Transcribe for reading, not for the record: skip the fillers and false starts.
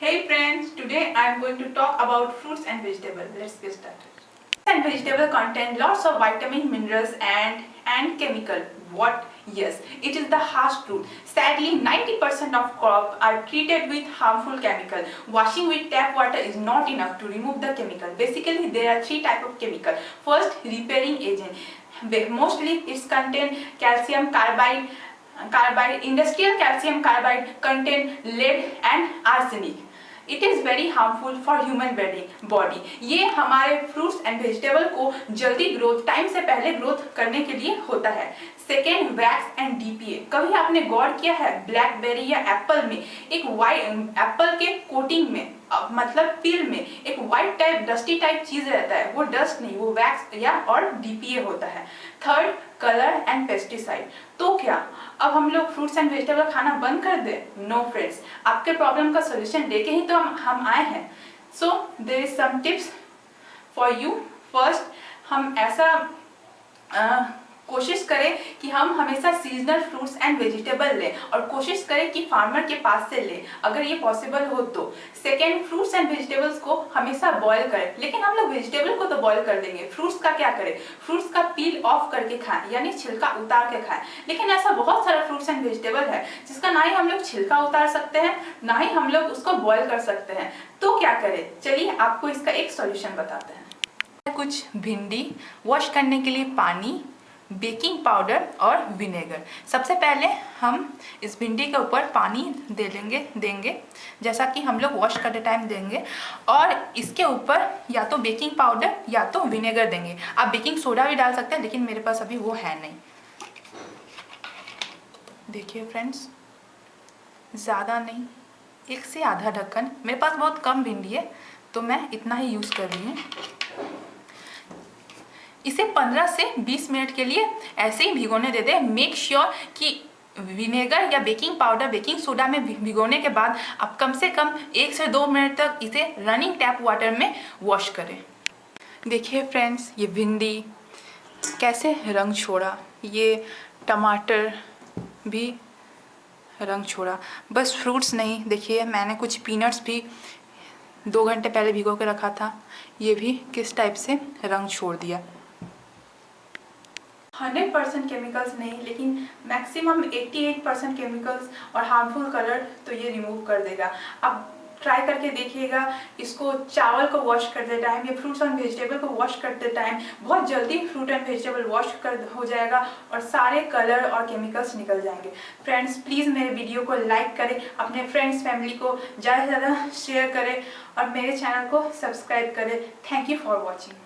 Hey friends, today I am going to talk about fruits and vegetables. Let's get started. Fruits and vegetables contain lots of vitamin, minerals and chemical. What? Yes, it is the harsh truth. Sadly, 90% of crops are treated with harmful chemical. Washing with tap water is not enough to remove the chemical. Basically, there are three types of chemical. First, repairing agent. Mostly, it's contain calcium carbide. Industrial calcium carbide contain lead and arsenic. It is very harmful for human body. ये हमारे fruits and vegetable को जल्दी growth, time से पहले growth करने के लिए होता है। Second, wax and DPA. कभी आपने गौर किया है ब्लैकबेरी या एप्पल में एक वाइट एप्पल के कोटिंग में मतलब पील में एक वाइट टाइप डस्टी टाइप चीज रहता है, वो डस्ट नहीं, वो वैक्स या और डीपीए होता है। Third, colour and pesticide. तो क्या अब हम लोग फ्रूट्स एंड वेजिटेबल खाना बंद कर दे? नो फ्रेंड्स, आपके प्रॉब्लम का सोल्यूशन लेके ही तो हम आए हैं। So there is some tips for you. First, हम ऐसा कोशिश करें कि हम हमेशा सीजनल फ्रूट्स एंड वेजिटेबल लें और कोशिश करें कि फार्मर के पास से लें अगर ये पॉसिबल हो तो। सेकेंड, फ्रूट्स एंड वेजिटेबल्स को हमेशा बॉईल करें, लेकिन हम लोग वेजिटेबल को तो बॉईल कर देंगे, फ्रूट्स का क्या करें? फ्रूट्स का पील ऑफ करके खाएं, यानी छिलका उतार के खाएं। लेकिन ऐसा बहुत सारा फ्रूट्स एंड वेजिटेबल है जिसका ना ही हम लोग छिलका उतार सकते हैं, ना ही हम लोग उसको बॉईल कर सकते हैं। तो क्या करें? चलिए आपको इसका एक सॉल्यूशन बताते हैं। कुछ भिंडी वॉश करने के लिए पानी, बेकिंग पाउडर और विनेगर। सबसे पहले हम इस भिंडी के ऊपर पानी देंगे जैसा कि हम लोग वॉश करते टाइम देंगे, और इसके ऊपर या तो बेकिंग पाउडर या तो विनेगर देंगे। आप बेकिंग सोडा भी डाल सकते हैं, लेकिन मेरे पास अभी वो है नहीं। देखिए फ्रेंड्स, ज़्यादा नहीं, एक से आधा ढक्कन। मेरे पास बहुत कम भिंडी है तो मैं इतना ही यूज़ कर रही हूँ। इसे 15 से 20 मिनट के लिए ऐसे ही भिगोने दे दें। मेक श्योर कि विनेगर या बेकिंग पाउडर, बेकिंग सोडा में भिगोने के बाद आप कम से कम 1 से 2 मिनट तक इसे रनिंग टैप वाटर में वॉश करें। देखिए फ्रेंड्स, ये भिंडी कैसे रंग छोड़ा, ये टमाटर भी रंग छोड़ा। बस फ्रूट्स नहीं, देखिए मैंने कुछ पीनट्स भी 2 घंटे पहले भिगो के रखा था, ये भी किस टाइप से रंग छोड़ दिया। 100% केमिकल्स नहीं, लेकिन मैक्सिमम 88% केमिकल्स और हार्मफुल कलर तो ये रिमूव कर देगा। आप ट्राई करके देखिएगा। इसको चावल को वॉश करते टाइम या फ्रूट्स एंड वेजिटेबल को वॉश करते टाइम बहुत जल्दी फ्रूट एंड वेजिटेबल वॉश हो जाएगा और सारे कलर और केमिकल्स निकल जाएंगे। फ्रेंड्स, प्लीज़ मेरे वीडियो को लाइक करें, अपने फ्रेंड्स फैमिली को ज़्यादा से ज़्यादा शेयर करें और मेरे चैनल को सब्सक्राइब करें। Thank you for watching.